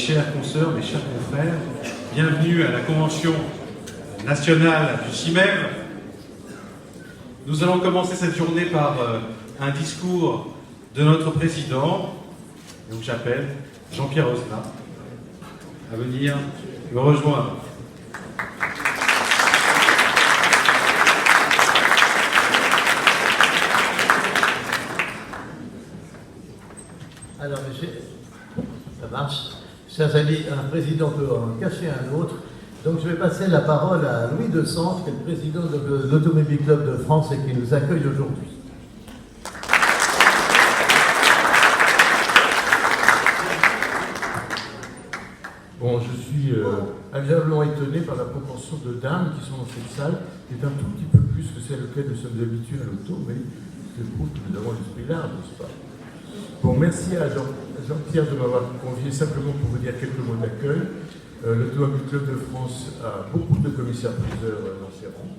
chères consoeurs, mes chers confrères, bienvenue à la Convention nationale du CIMEV. Nous allons commencer cette journée par un discours de notre président. Donc j'appelle Jean-Pierre Osna à venir me rejoindre. Alors, ça marche. Chers amis, un président peut en cacher un autre. Donc, je vais passer la parole à Louis De Centre, qui est le président de l'Automobile Club de France et qui nous accueille aujourd'hui. Bon, je suis agréablement étonné par la proportion de dames qui sont dans cette salle, qui est un tout petit peu plus que celle auquel nous sommes habitués à l'auto, mais je trouve que nous avons l'esprit large, n'est-ce pas? Bon, merci à Jean-Pierre de m'avoir convié simplement pour vous dire quelques mots d'accueil. L'Automobile Club de France a beaucoup de commissaires-priseurs dans ses rangs.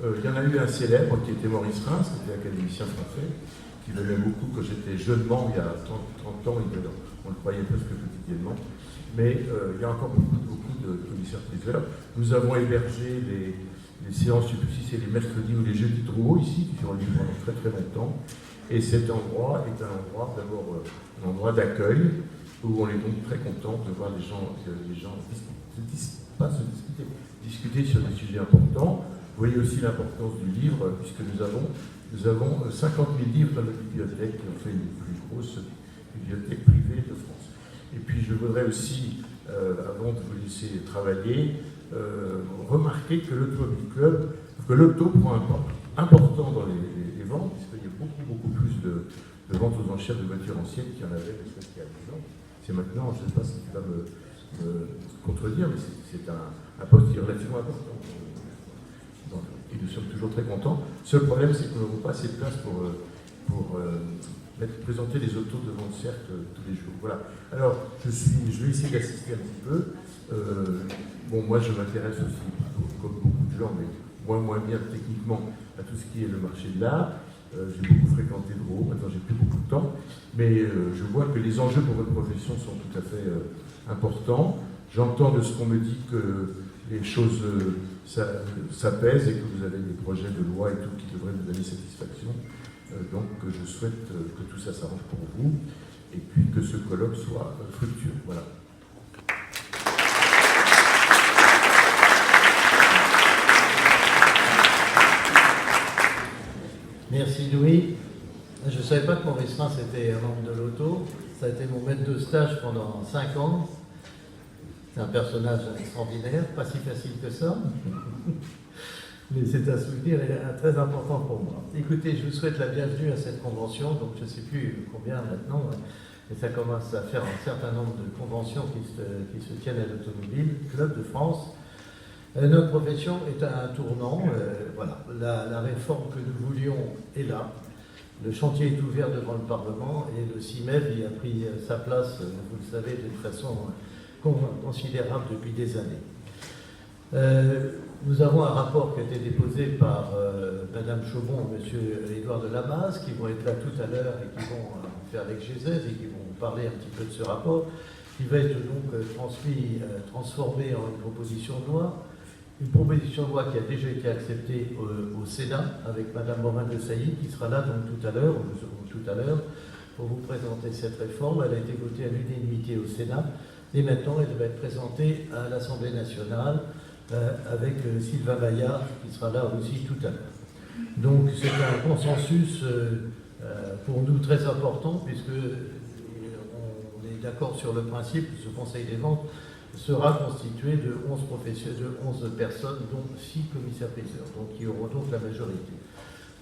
Il y en a eu un célèbre qui était Maurice Reims, qui était académicien français, qui venait beaucoup quand j'étais jeune membre, il y a 30 ans, on le croyait presque quotidiennement. Mais il y a encore beaucoup de commissaires-priseurs. Nous avons hébergé les séances, je ne sais plus si c'est les mercredis ou les jeudis de Drouot ici, qui ont lieu pendant très très longtemps. Et cet endroit est un endroit d'abord un endroit d'accueil où on est donc très content de voir les gens discuter sur des sujets importants. Vous voyez aussi l'importance du livre, puisque nous avons 50 000 livres dans notre bibliothèque, qui ont fait une des plus grosses bibliothèques privées de France. Et puis je voudrais aussi, avant de vous laisser travailler, remarquer que l'Automobile Club, que l'auto prend un pas important dans les ventes, puisqu'il y a beaucoup plus de ventes aux enchères de voitures anciennes qu'il y en avait il y a 10 ans. C'est maintenant, je ne sais pas si tu vas me contredire, mais c'est un poste qui est relativement important. Et nous sommes toujours très contents. Le seul problème, c'est que nous n'avons pas assez de place pour présenter les autos de vente certes tous les jours. Voilà. Alors, je vais essayer d'assister un petit peu. Moi, je m'intéresse aussi, comme beaucoup de gens, mais moins bien techniquement, à tout ce qui est le marché de l'art. J'ai beaucoup fréquenté le gros, maintenant j'ai plus beaucoup de temps, mais je vois que les enjeux pour votre profession sont tout à fait importants. J'entends de ce qu'on me dit que les choses s'apaisent et que vous avez des projets de loi et tout qui devraient vous donner satisfaction. Donc je souhaite que tout ça s'arrange pour vous et puis que ce colloque soit fructueux. Voilà. Merci Louis. Je ne savais pas que Maurice Reims était un membre de l'auto. Ça a été mon maître de stage pendant 5 ans. C'est un personnage extraordinaire, pas si facile que ça. Mais c'est un souvenir très important pour moi. Écoutez, je vous souhaite la bienvenue à cette convention. Donc je ne sais plus combien maintenant, mais ça commence à faire un certain nombre de conventions qui se tiennent à l'Automobile Club de France. Notre profession est à un tournant. Voilà. La réforme que nous voulions est là. Le chantier est ouvert devant le Parlement et le CIMEV y a pris sa place, vous le savez, d'une façon considérable depuis des années. Nous avons un rapport qui a été déposé par Madame Chaumont et Monsieur Édouard de Lamaze, qui vont être là tout à l'heure et qui vont faire l'exégèse et qui vont parler un petit peu de ce rapport, qui va être donc transformé en une proposition de loi. Une proposition de loi qui a déjà été acceptée au Sénat avec Madame Morin-Desailly, qui sera là donc tout à l'heure, pour vous présenter cette réforme. Elle a été votée à l'unanimité au Sénat et maintenant elle va être présentée à l'Assemblée nationale avec Sylvain Maillard, qui sera là aussi tout à l'heure. Donc c'est un consensus pour nous très important, puisque on est d'accord sur le principe que ce Conseil des ventes sera constitué de 11 personnes, dont 6 commissaires-priseurs, donc qui auront donc la majorité.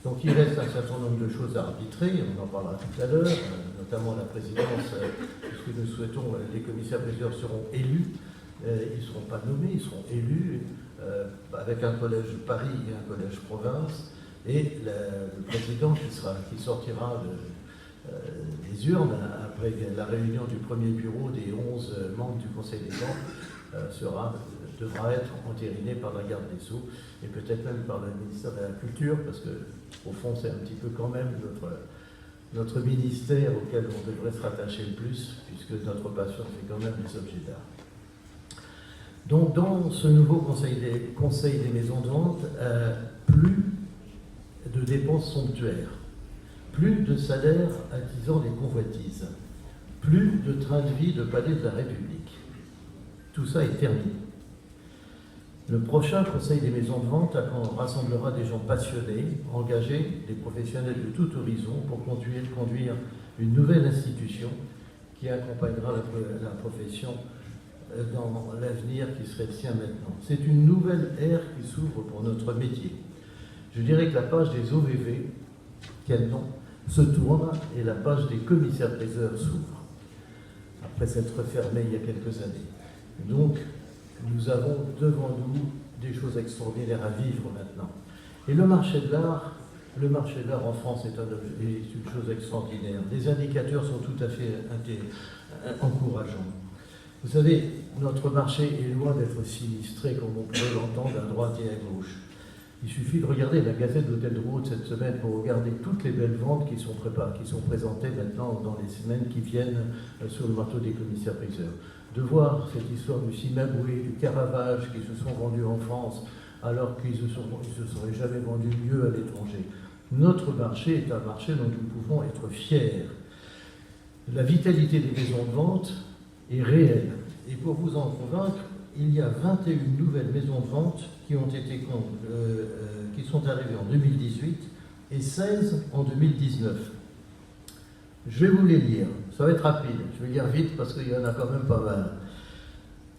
Donc il reste un certain nombre de choses à arbitrer, on en parlera tout à l'heure, notamment la présidence, puisque nous souhaitons, les commissaires-priseurs seront élus, ils ne seront pas nommés, ils seront élus, avec un collège Paris et un collège province, et le président qui sortira des urnes après la réunion du premier bureau des 11 membres du Conseil des ventes devra être entériné par la garde des Sceaux et peut-être même par le ministère de la Culture, parce que au fond c'est un petit peu quand même notre ministère auquel on devrait se rattacher le plus, puisque notre passion, c'est quand même les objets d'art. Donc, dans ce nouveau conseil des maisons de vente, plus de dépenses somptuaires, plus de salaires attisant les convoitises, plus de train de vie de palais de la République. Tout ça est terminé. Le prochain conseil des maisons de vente rassemblera des gens passionnés, engagés, des professionnels de tout horizon pour conduire une nouvelle institution qui accompagnera la profession dans l'avenir qui serait le sien maintenant. C'est une nouvelle ère qui s'ouvre pour notre métier. Je dirais que la page des OVV, quel nom, se tourne et la page des commissaires-priseurs s'ouvre, après s'être fermée il y a quelques années. Donc, nous avons devant nous des choses extraordinaires à vivre maintenant. Et le marché de l'art en France est une chose extraordinaire. Les indicateurs sont tout à fait encourageants. Vous savez, notre marché est loin d'être sinistré comme on pourrait l'entendre à droite et à gauche. Il suffit de regarder la Gazette d'Hôtel de Route cette semaine pour regarder toutes les belles ventes qui sont présentées maintenant dans les semaines qui viennent sur le marteau des commissaires-priseurs. De voir cette histoire du Cimaboué, du Caravage qui se sont vendus en France alors qu'ils ne se seraient jamais vendus mieux à l'étranger. Notre marché est un marché dont nous pouvons être fiers. La vitalité des maisons de vente est réelle. Et pour vous en convaincre, il y a 21 nouvelles maisons de vente qui sont arrivées en 2018 et 16 en 2019. Je vais vous les lire, ça va être rapide, je vais lire vite parce qu'il y en a quand même pas mal.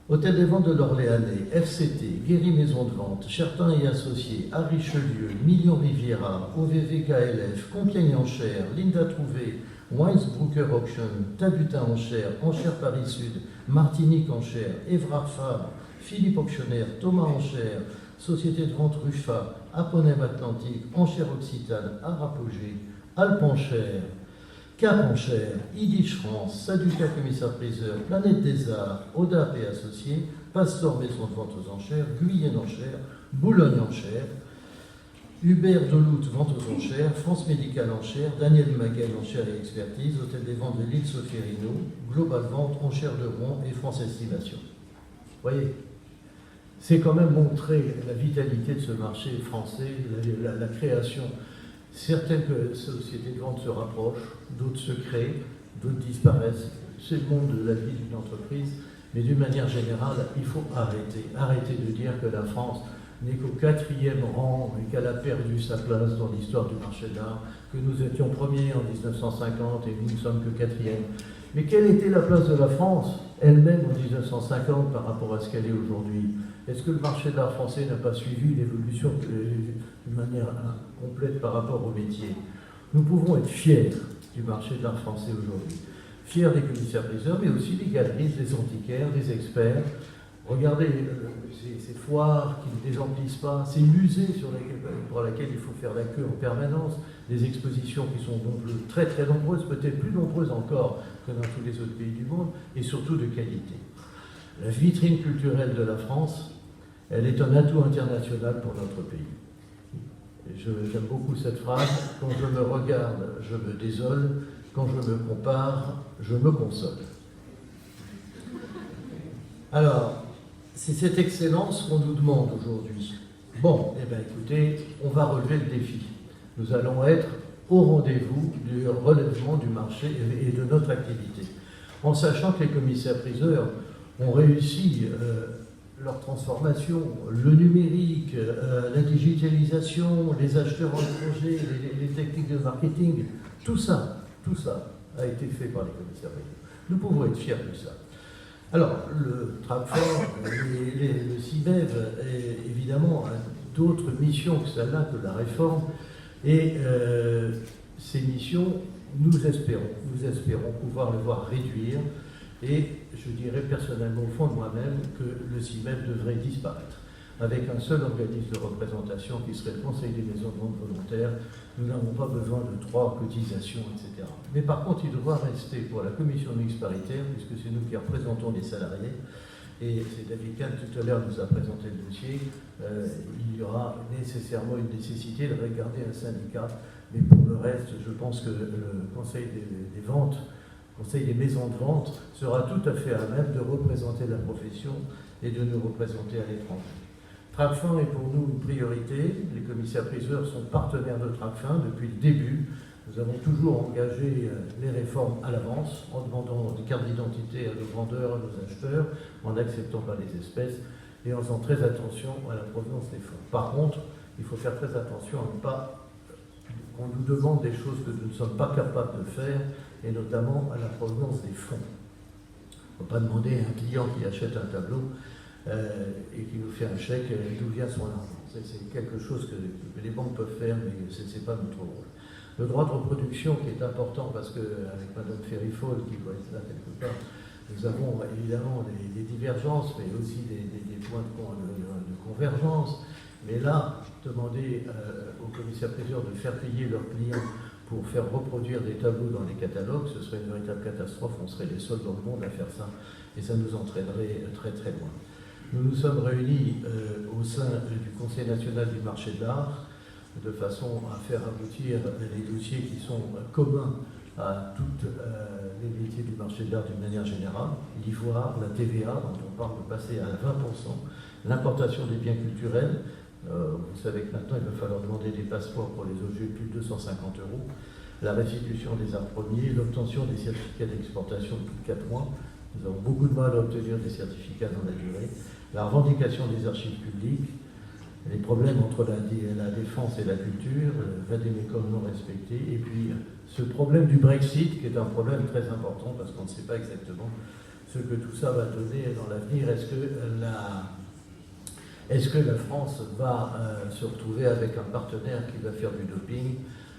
Hôtel des Ventes de l'Orléanais, FCT, Guéry Maison de Vente, Chertin et Associés, à Richelieu, Million Riviera, OVV KLF, Compiègne Enchères, Linda Trouvé, Weinsbrucker Auction, Tabutin Enchères, Enchères Paris Sud, Martinique Enchères, Évrard Fabre, Philippe Auctionnaire, Thomas Enchères, Société de vente Ruffat, Aponem Atlantique, Enchères Occitane, Arapogée, Alpes Enchères, Cap Enchères, Yiddish France, Saduca Commissaire-Priseur, Planète des Arts, Odap et Associés, Pastor Maison de Vente aux Enchères, Guyenne Enchères, Boulogne Enchères, Hubert Deloute Vente aux Enchères, France Médicale Enchères, Daniel Maguel Enchères et Expertise, Hôtel des Ventes de l'île Soferino, Global Vente, Enchères de Rouen et France Estimation. Vous voyez, c'est quand même montrer la vitalité de ce marché français, la création. Certaines sociétés de vente se rapprochent, d'autres se créent, d'autres disparaissent. C'est le monde de la vie d'une entreprise, mais d'une manière générale, il faut arrêter de dire que la France n'est qu'au 4e rang et qu'elle a perdu sa place dans l'histoire du marché de l'art, que nous étions premiers en 1950 et nous ne sommes que 4e. Mais quelle était la place de la France elle-même en 1950 par rapport à ce qu'elle est aujourd'hui? Est-ce que le marché de l'art français n'a pas suivi l'évolution d'une manière complète par rapport au métier? Nous pouvons être fiers du marché de l'art français aujourd'hui. Fiers des commissaires-priseurs, mais aussi des galeristes, des antiquaires, des experts. Regardez ces foires qui ne désemplissent pas, ces musées pour lesquels il faut faire la queue en permanence, des expositions qui sont donc très très nombreuses, peut-être plus nombreuses encore que dans tous les autres pays du monde, et surtout de qualité. La vitrine culturelle de la France, elle est un atout international pour notre pays. J'aime beaucoup cette phrase, quand je me regarde, je me désole, quand je me compare, je me console. Alors, c'est cette excellence qu'on nous demande aujourd'hui. Bon, eh bien écoutez, on va relever le défi. Nous allons être au rendez-vous du relèvement du marché et de notre activité. En sachant que les commissaires-priseurs ont réussi leur transformation, le numérique, la digitalisation, les acheteurs en projet, les techniques de marketing, tout ça a été fait par les commissaires-priseurs. Nous pouvons être fiers de ça. Alors, le Trabfort, le CIMEV, évidemment, a d'autres missions que celle-là, que la réforme, et ces missions, nous espérons pouvoir le voir réduire, et je dirais personnellement au fond de moi-même que le CIMEV devrait disparaître, avec un seul organisme de représentation qui serait le Conseil des maisons de vente volontaires. Nous n'avons pas besoin de 3 cotisations, etc. Mais par contre, il devra rester pour la commission mixte paritaire, puisque c'est nous qui représentons les salariés, et c'est David Kahn tout à l'heure nous a présenté le dossier, il y aura nécessairement une nécessité de regarder un syndicat Mais pour le reste, je pense que le Conseil des ventes, le Conseil des maisons de vente sera tout à fait à même de représenter la profession et de nous représenter à l'étranger. Tracfin est pour nous une priorité. Les commissaires-priseurs sont partenaires de Tracfin depuis le début. Nous avons toujours engagé les réformes à l'avance, en demandant des cartes d'identité à nos vendeurs, à nos acheteurs, en n'acceptant pas les espèces et en faisant très attention à la provenance des fonds. Par contre, il faut faire très attention à ne pas qu'on nous demande des choses que nous ne sommes pas capables de faire, et notamment à la provenance des fonds. Il ne faut pas demander à un client qui achète un tableau et qui nous fait un chèque d'où vient son argent. C'est quelque chose que les banques peuvent faire, mais ce n'est pas notre rôle. Le droit de reproduction qui est important parce qu'avec Mme Ferry-Fall, qui doit être là quelque part, nous avons évidemment des divergences, mais aussi des points de convergence. Mais là, demander aux commissaires-priseurs de faire payer leurs clients pour faire reproduire des tableaux dans les catalogues, ce serait une véritable catastrophe. On serait les seuls dans le monde à faire ça, et ça nous entraînerait très très loin. Nous nous sommes réunis au sein du Conseil national du marché de l'art, de façon à faire aboutir les dossiers qui sont communs à tous les métiers du marché de l'art d'une manière générale, l'ivoire, la TVA, dont on parle de passer à 20%, l'importation des biens culturels. Vous savez que maintenant il va falloir demander des passeports pour les objets de plus de 250 €, la restitution des arts premiers, l'obtention des certificats d'exportation de plus de 4 mois. Nous avons beaucoup de mal à obtenir des certificats dans la durée, la revendication des archives publiques, les problèmes entre la défense et la culture, le vade-mecum non respecté, et puis ce problème du Brexit, qui est un problème très important parce qu'on ne sait pas exactement ce que tout ça va donner dans l'avenir. Est-ce que la France va se retrouver avec un partenaire qui va faire du doping?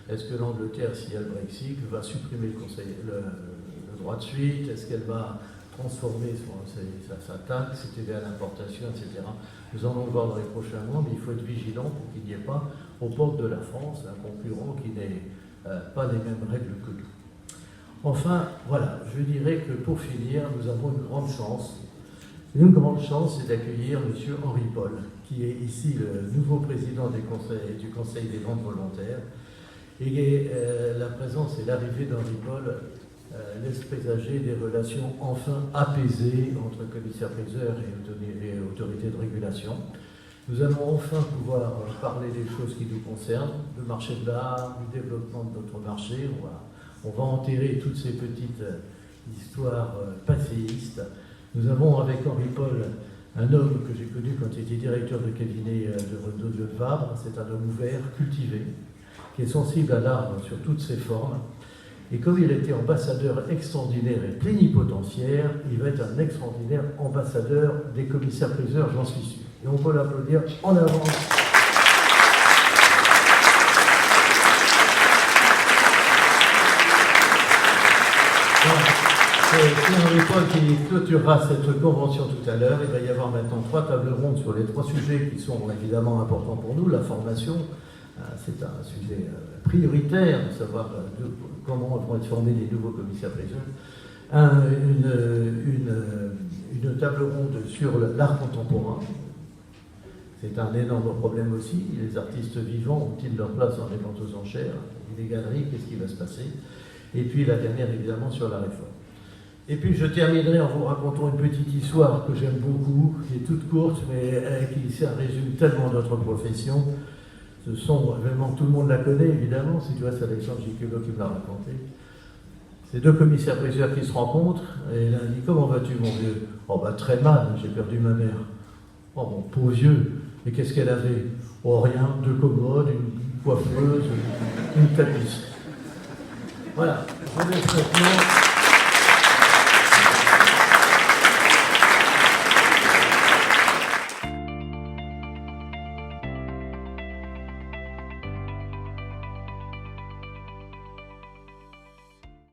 Est-ce que l'Angleterre, s'il y a le Brexit, va supprimer le droit de suite? Est-ce qu'elle va transformer sa taxe, TVA à l'importation, etc. Nous allons le voir dans les prochains mois, mais il faut être vigilant pour qu'il n'y ait pas, aux portes de la France, un concurrent qui n'ait pas les mêmes règles que nous. Enfin, voilà, je dirais que pour finir, nous avons une grande chance. Une grande chance, c'est d'accueillir M. Henri Paul, qui est ici le nouveau président du Conseil des ventes volontaires. Et la présence et l'arrivée d'Henri Paul laisse présager des relations enfin apaisées entre commissaires-priseurs et autorités de régulation. Nous allons enfin pouvoir parler des choses qui nous concernent, le marché de l'art, du développement de notre marché. On va enterrer toutes ces petites histoires passéistes. Nous avons avec Henri Paul un homme que j'ai connu quand il était directeur de cabinet de Dieu de Vabre. C'est un homme ouvert, cultivé, qui est sensible à l'art sur toutes ses formes. Et comme il était ambassadeur extraordinaire et plénipotentiaire, il va être un extraordinaire ambassadeur des commissaires-priseurs, j'en suis sûr. Et on peut l'applaudir en avance. C'est Henri Paul qui clôturera cette convention tout à l'heure. Il va y avoir maintenant 3 tables rondes sur les 3 sujets qui sont évidemment importants pour nous. La formation, c'est un sujet prioritaire, de savoir comment vont être formés les nouveaux commissaires-priseurs. Une table ronde sur l'art contemporain. C'est un énorme problème aussi. Les artistes vivants ont-ils leur place dans les ventes aux enchères? Et les galeries, qu'est-ce qui va se passer? Et puis la dernière, évidemment, sur la réforme. Et puis je terminerai en vous racontant une petite histoire que j'aime beaucoup, qui est toute courte, mais qui résume tellement notre profession. Ce sont vraiment, tout le monde la connaît évidemment, si tu vois, c'est Alexandre Giquelot qui me l'a raconté. C'est 2 commissaires-priseurs qui se rencontrent, et l'un dit: comment vas-tu mon vieux? Oh bah très mal, j'ai perdu ma mère. Oh mon pauvre vieux, et qu'est-ce qu'elle avait? Oh rien, 2 commodes, une coiffeuse, une tapisserie. Voilà, je laisse maintenant.